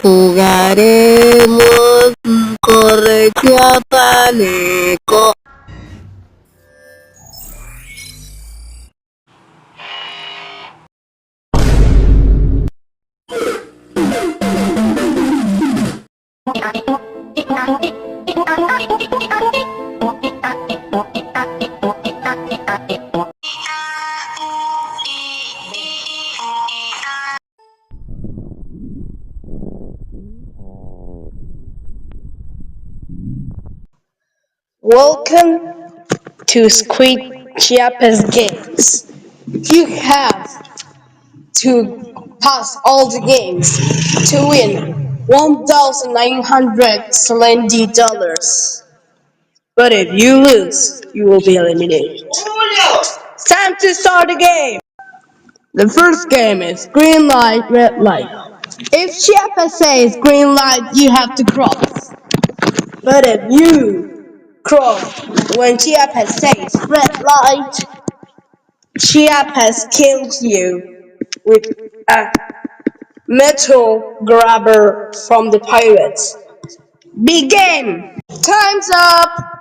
Jugaremos corre chiapaneco. Welcome to Squid Chiapas Games. You have to pass all the games to win $1,970. But if you lose, you will be eliminated. It's time to start the game. The first game is green light, red light. If Chiapas says green light, you have to cross. But if you cross when Chiapas says red light, Chiapas kills you with a metal grabber from the pirates. Begin! Time's up!